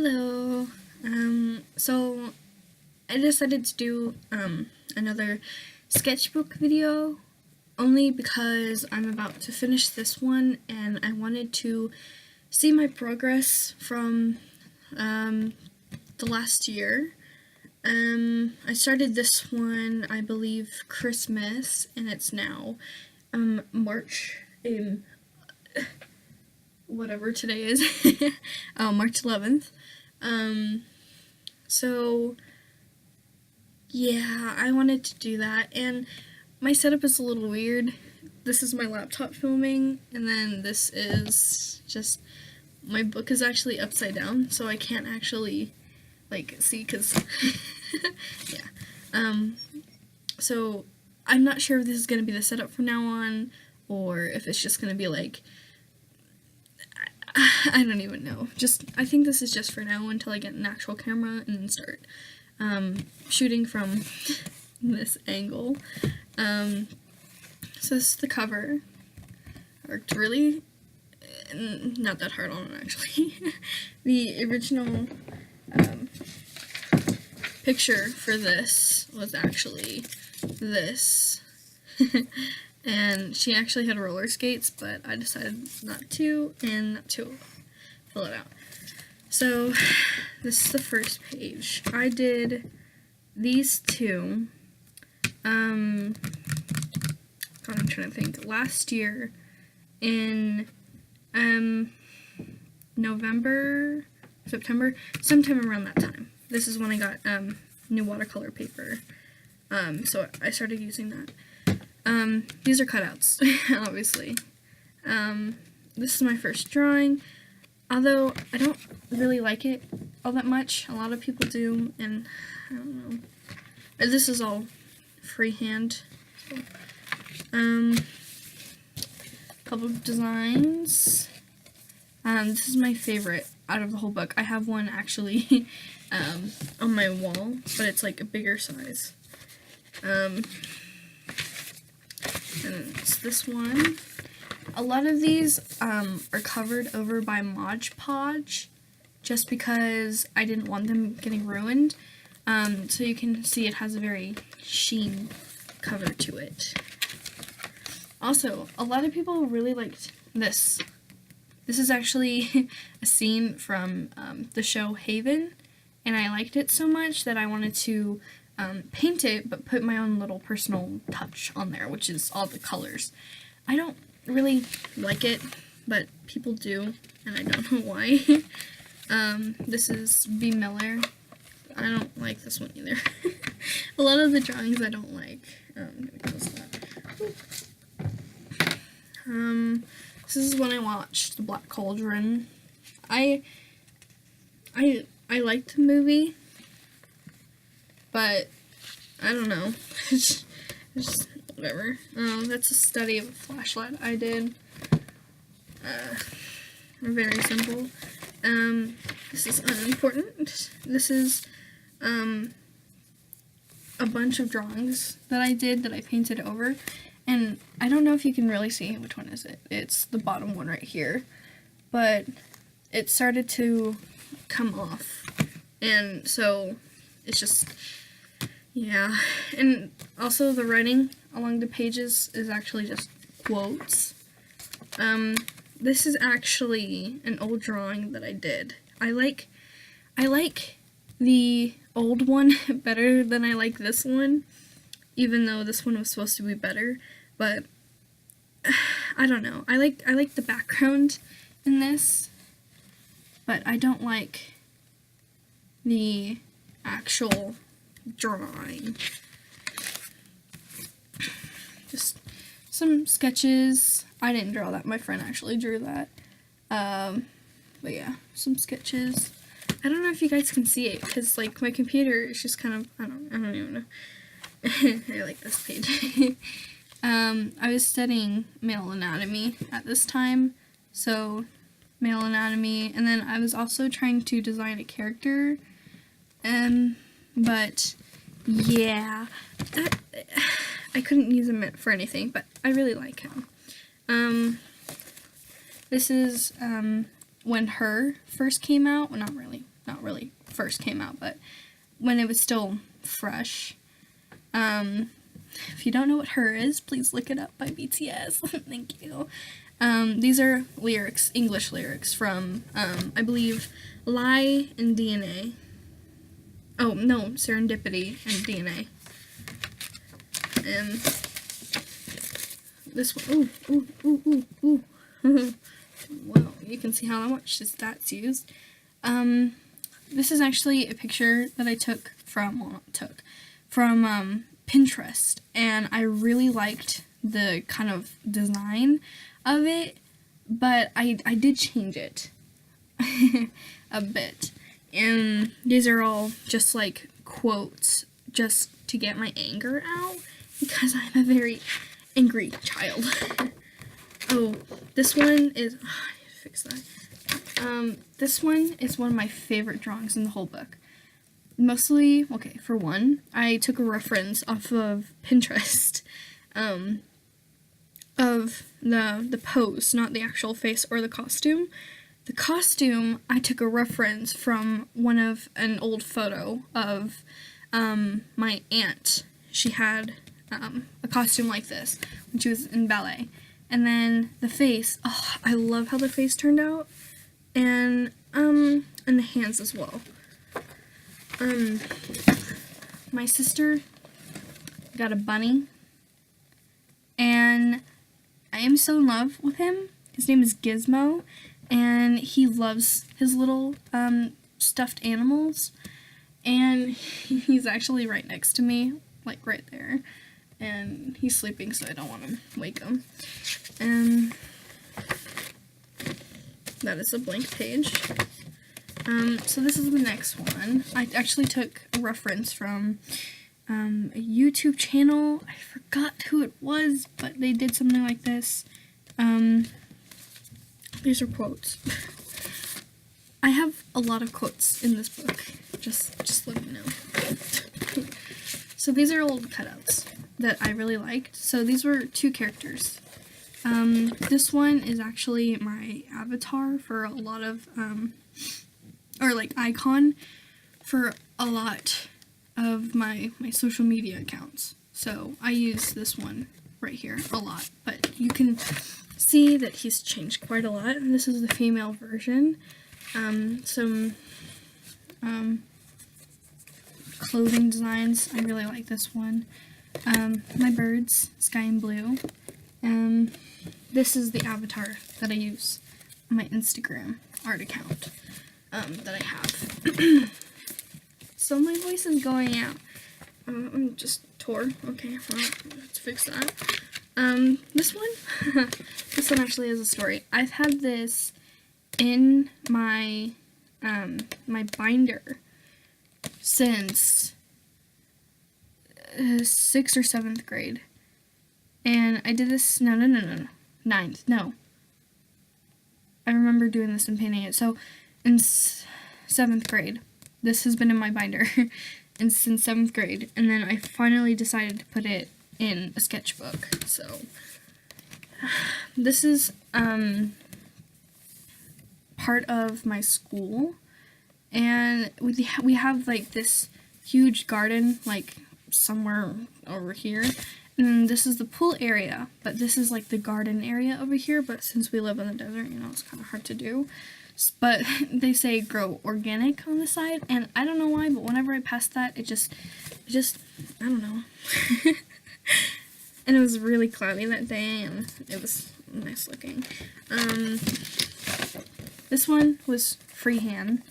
Hello. So I decided to do another sketchbook video only because I'm about to finish this one and I wanted to see my progress from the last year. I started this one, I believe, Christmas, and it's now March whatever today is. March 11th. So yeah, I wanted to do that, and my setup is a little weird. This is my laptop filming, and then this is just, my book is actually upside down, so I can't actually, see, because, yeah. So I'm not sure if this is going to be the setup from now on, or if it's just going to be I don't even know. I think this is just for now until I get an actual camera and start shooting from this angle. So this is the cover. Worked really not that hard on it, actually. The original picture for this was actually this. And she actually had roller skates, but I decided not to fill it out. So this is the first page. I did these two. God, I'm trying to think. Last year in November, September, sometime around that time. This is when I got new watercolor paper. So I started using that. These are cutouts, obviously. This is my first drawing, although I don't really like it all that much. A lot of people do, and I don't know. This is all freehand. So, couple of designs. This is my favorite out of the whole book. I have one actually on my wall, but it's like a bigger size. And it's this one. A lot of these are covered over by Mod Podge, just because I didn't want them getting ruined. So you can see it has a very sheen cover to it. Also, a lot of people really liked this. This is actually a scene from the show Haven, and I liked it so much that I wanted to paint it, but put my own little personal touch on there, which is all the colors. I don't really like it, but people do, and I don't know why. This is B. Miller. I don't like this one either. A lot of the drawings I don't like. I'm gonna close that. This is when I watched The Black Cauldron. I liked the movie, but I don't know. It's just whatever. That's a study of a flashlight I did. Very simple. This is unimportant. This is a bunch of drawings that I did that I painted over. And I don't know if you can really see which one is it. It's the bottom one right here. But it started to come off. And so it's just, yeah. And also the writing along the pages is actually just quotes. This is actually an old drawing that I did. I like the old one better than I like this one, even though this one was supposed to be better. But I don't know. I like the background in this, but I don't like the actual drawing. Just some sketches. I didn't draw that. My friend actually drew that. But yeah, some sketches. I don't know if you guys can see it, because like my computer is just kind of, I don't even know. I like this page. I was studying male anatomy at this time, so male anatomy, and then I was also trying to design a character, but yeah, I couldn't use him for anything, but I really like him. This is when Her first came out. Well, not really. not really first came out, but when it was still fresh. If you don't know what Her is, please look it up by BTS. Thank you. These are lyrics, English lyrics from, I believe, Lie and DNA. Oh, no, Serendipity and DNA. And this one, ooh. Well, you can see how much that's used. This is actually a picture that I took from, from Pinterest, and I really liked the kind of design of it, but I did change it a bit. And these are all just like quotes just to get my anger out, because I'm a very angry child. Oh, this one is, I need to fix that. This one is one of my favorite drawings in the whole book. Mostly, okay, for one, I took a reference off of Pinterest, of the pose, not the actual face or the costume. The costume, I took a reference from an old photo of, my aunt. She had, a costume like this when she was in ballet. And then the face, oh, I love how the face turned out, and the hands as well. My sister got a bunny, and I am so in love with him. His name is Gizmo, and he loves his little, stuffed animals, and he's actually right next to me, like right there, and he's sleeping, so I don't want to wake him. And that is a blank page. So this is the next one. I actually took a reference from a YouTube channel. I forgot who it was, but they did something like this. These are quotes. I have a lot of quotes in this book. Just let me know. So these are old cutouts that I really liked. So these were two characters. This one is actually my avatar for a lot of, or like icon for a lot of my social media accounts. So I use this one right here a lot, but you can see that he's changed quite a lot. And this is the female version. Some clothing designs. I really like this one. My birds, sky and blue. This is the avatar that I use on my Instagram art account that I have. So my voice is going out. I'm just tore. Okay, well, let's fix that. This one? This one actually has a story. I've had this in my, my binder since 6th or 7th grade. And I did this, no, 9th, no. I remember doing this and painting it. So, in 7th grade, this has been in my binder and since 7th grade. And then I finally decided to put it in a sketchbook. So, this is, part of my school. And we have, like, this huge garden, like, somewhere over here. And this is the pool area, but this is like the garden area over here, but since we live in the desert, you know, it's kind of hard to do. But they say grow organic on the side, and I don't know why, but whenever I passed that, it just I don't know. And it was really cloudy that day, and it was nice looking. This one was freehand.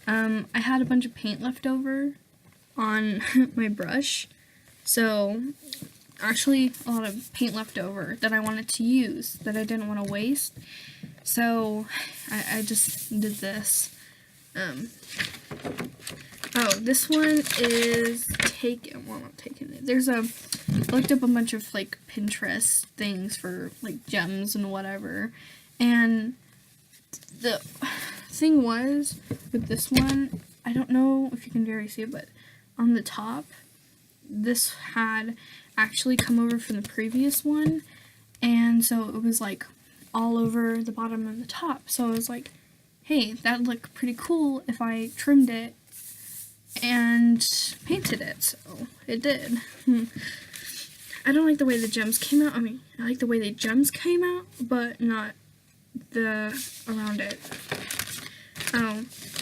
I had a bunch of paint left over on my brush, so actually a lot of paint left over that I wanted to use, that I didn't want to waste, so I just did this. Oh, this one is taken, well, not taken, I looked up a bunch of, like, Pinterest things for, like, gems and whatever, and the thing was, with this one, I don't know if you can barely see it, but on the top, this had actually come over from the previous one, and so it was like all over the bottom and the top, so I was like, hey, that'd look pretty cool if I trimmed it and painted it, so it did. I don't like the way the gems came out. I mean, I like the way the gems came out, but not the around it.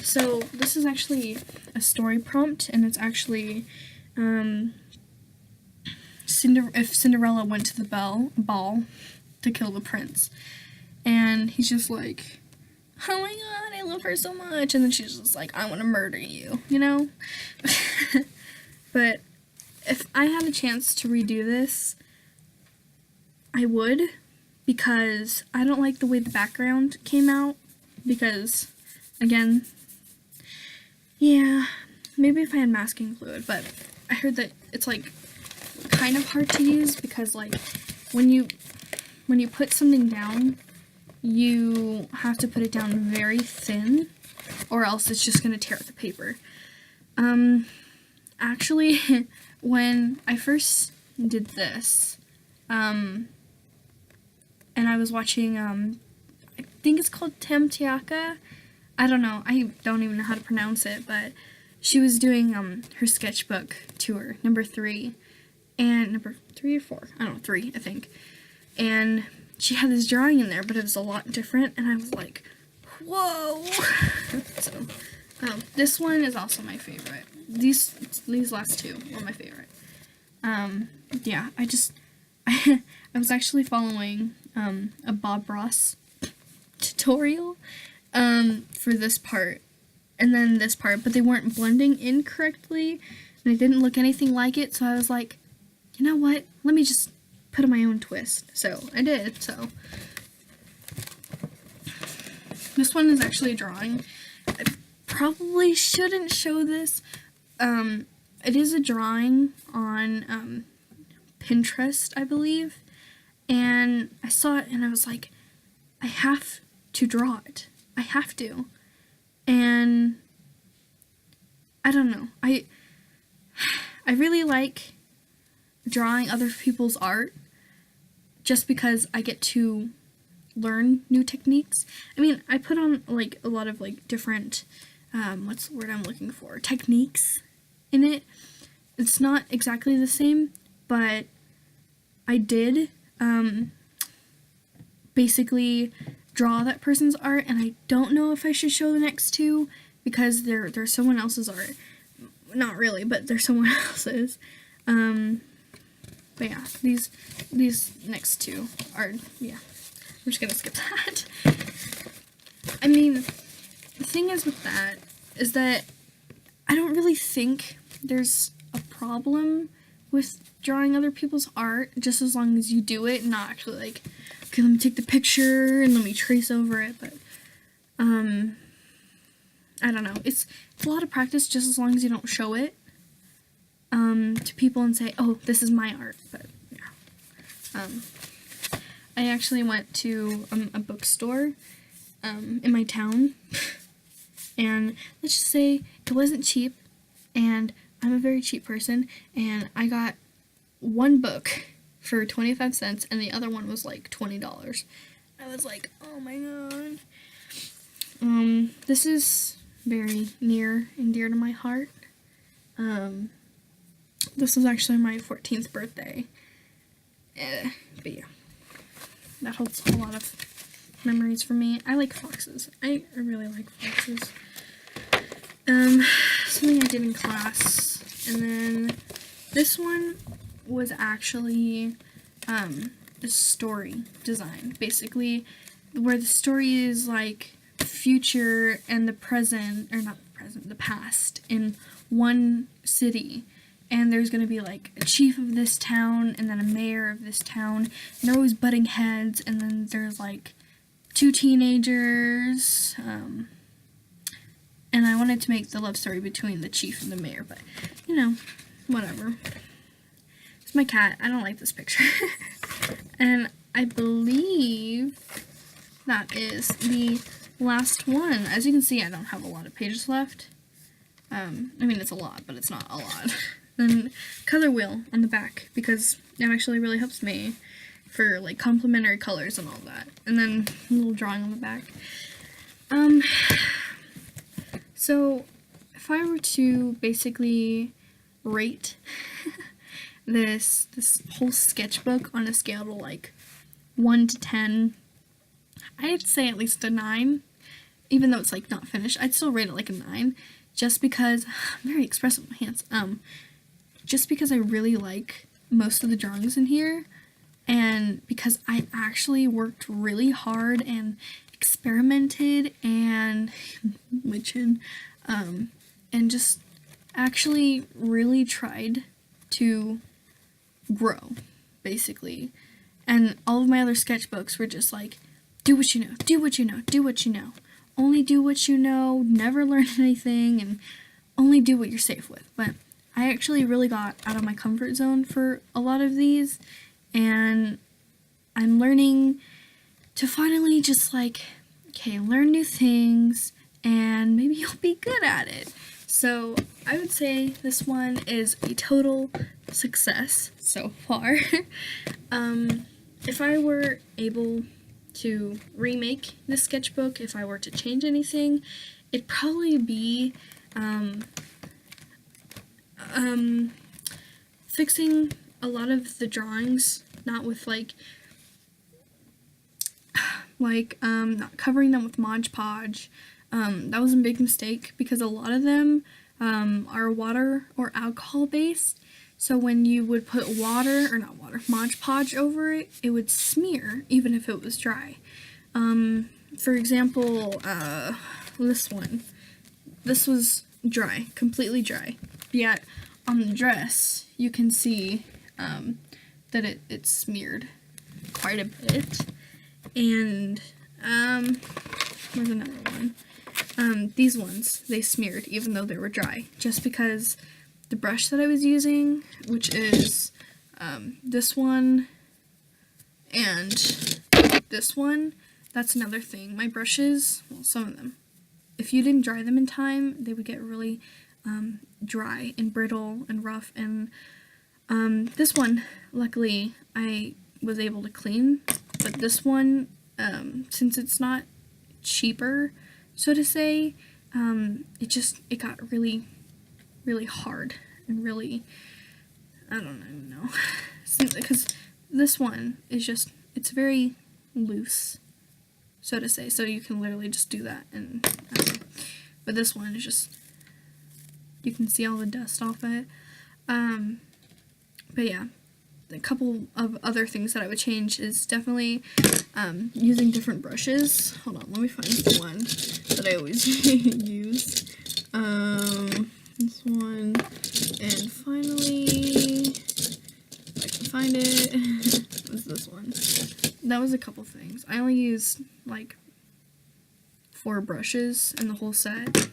So this is actually a story prompt, and it's actually if Cinderella went to the ball to kill the prince, and he's just like, oh my god, I love her so much, and then she's just like, I want to murder you, you know? But if I had a chance to redo this, I would, because I don't like the way the background came out, because, again, yeah, maybe if I had masking fluid, but I heard that it's, like, kind of hard to use, because, like, when you put something down, you have to put it down very thin, or else it's just going to tear up the paper. Actually, when I first did this, and I was watching, I think it's called Tam Tiaka. I don't know. I don't even know how to pronounce it, but she was doing her sketchbook tour, number 3, and number 3 or 4, I don't know, 3, I think. And she had this drawing in there, but it was a lot different, and I was like, whoa! So, this one is also my favorite. These last two were my favorite. Yeah, I was actually following a Bob Ross tutorial for this part, and then this part, but they weren't blending in correctly, and it didn't look anything like it, so I was like, you know what, let me just put in my own twist. So I did. So this one is actually a drawing. I probably shouldn't show this. It is a drawing on Pinterest, I believe, and I saw it and I was like, I have to draw it. I have to. And I don't know. I really like drawing other people's art, just because I get to learn new techniques. I mean, I put on, like, a lot of, like, different, what's the word I'm looking for? Techniques in it. It's not exactly the same, but I did, basically draw that person's art, and I don't know if I should show the next two, because they're someone else's art. Not really, but they're someone else's. But yeah, these next two are, yeah, I'm just gonna skip that. I mean, the thing is with that, is that I don't really think there's a problem with drawing other people's art, just as long as you do it, and not actually like, okay, let me take the picture, and let me trace over it, but, I don't know, it's a lot of practice, just as long as you don't show it, to people and say, oh, this is my art, but, yeah. I actually went to a bookstore, in my town, and let's just say it wasn't cheap, and I'm a very cheap person, and I got one book for 25 cents, and the other one was like $20. I was like, oh my god. This is very near and dear to my heart. This was actually my 14th birthday. But yeah, that holds a lot of memories for me. I like foxes. I really like foxes. Something I did in class, and then this one was actually a story design, basically, where the story is like the future and the present, or not the present, the past in one city. And there's going to be, like, a chief of this town, and then a mayor of this town, and they're always butting heads, and then there's, like, 2 teenagers, and I wanted to make the love story between the chief and the mayor, but, you know, whatever. It's my cat. I don't like this picture. And I believe that is the last one. As you can see, I don't have a lot of pages left. I mean, it's a lot, but it's not a lot. And color wheel on the back, because it actually really helps me for, like, complementary colors and all that. And then a little drawing on the back. So if I were to basically rate this whole sketchbook on a scale of like 1 to 10, I'd say at least a 9. Even though it's like not finished, I'd still rate it like a 9, just because I'm very expressive with my hands. Just because I really like most of the drawings in here, and because I actually worked really hard and experimented and and just actually really tried to grow, basically. And all of my other sketchbooks were just like, do what you know, do what you know, do what you know. Only do what you know, never learn anything, and only do what you're safe with. But I actually really got out of my comfort zone for a lot of these, and I'm learning to finally just like, okay, learn new things, and maybe you'll be good at it. So I would say this one is a total success so far. If I were able to remake this sketchbook, if I were to change anything, it'd probably be fixing a lot of the drawings, not with not covering them with Mod Podge. That was a big mistake because a lot of them are water or alcohol based. So when you would put Mod Podge over it, it would smear even if it was dry. For example, this one. This was dry, completely dry. Yet on the dress, you can see that it smeared quite a bit. And where's another one? These ones, they smeared even though they were dry, just because the brush that I was using, which is this one and this one, that's another thing. My brushes, well, some of them, if you didn't dry them in time, they would get really dry and brittle and rough. And this one, luckily, I was able to clean, but this one, since it's not cheaper, so to say, it got really hard and really, I don't even know, because this one is just, it's very loose, so to say, so you can literally just do that, and but this one is just, you can see all the dust off it. But yeah, a couple of other things that I would change is definitely using different brushes. Hold on, let me find the one that I always use. This one, and finally, if I can find it, was this one. That was a couple things. I only used like 4 brushes in the whole set,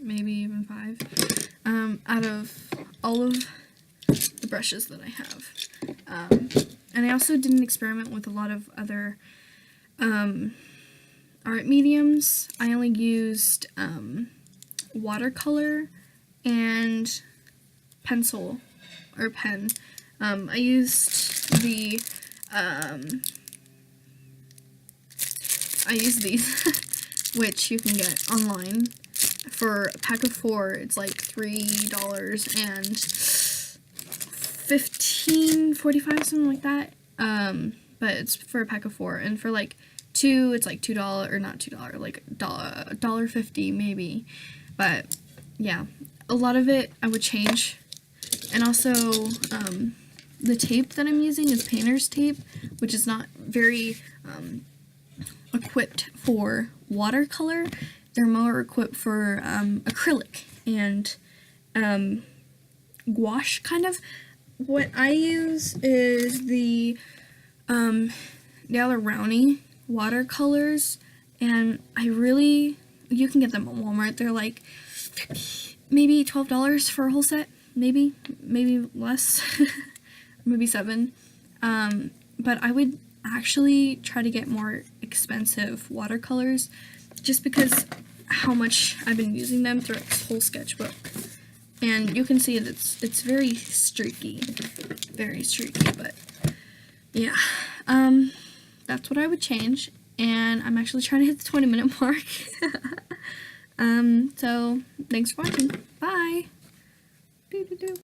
maybe even 5, out of all of the brushes that I have. And I also didn't experiment with a lot of other art mediums. I only used watercolor and pencil or pen. I used these which you can get online for a pack of 4. It's like $3 and 45, something like that. But it's for a pack of 4, and for like 2, it's like $2, or not $2, like $1.50 maybe. But yeah, a lot of it I would change. And also, the tape that I'm using is painter's tape, which is not very equipped for watercolor. They're more equipped for acrylic and gouache, kind of. What I use is the Rowney watercolors, and you can get them at Walmart. They're like maybe $12 for a whole set, maybe less, maybe $7. But I would actually try to get more expensive watercolors, just because how much I've been using them throughout this whole sketchbook. And you can see that it's very streaky, but yeah, that's what I would change. and I'm actually trying to hit the 20-minute mark. So thanks for watching. Bye.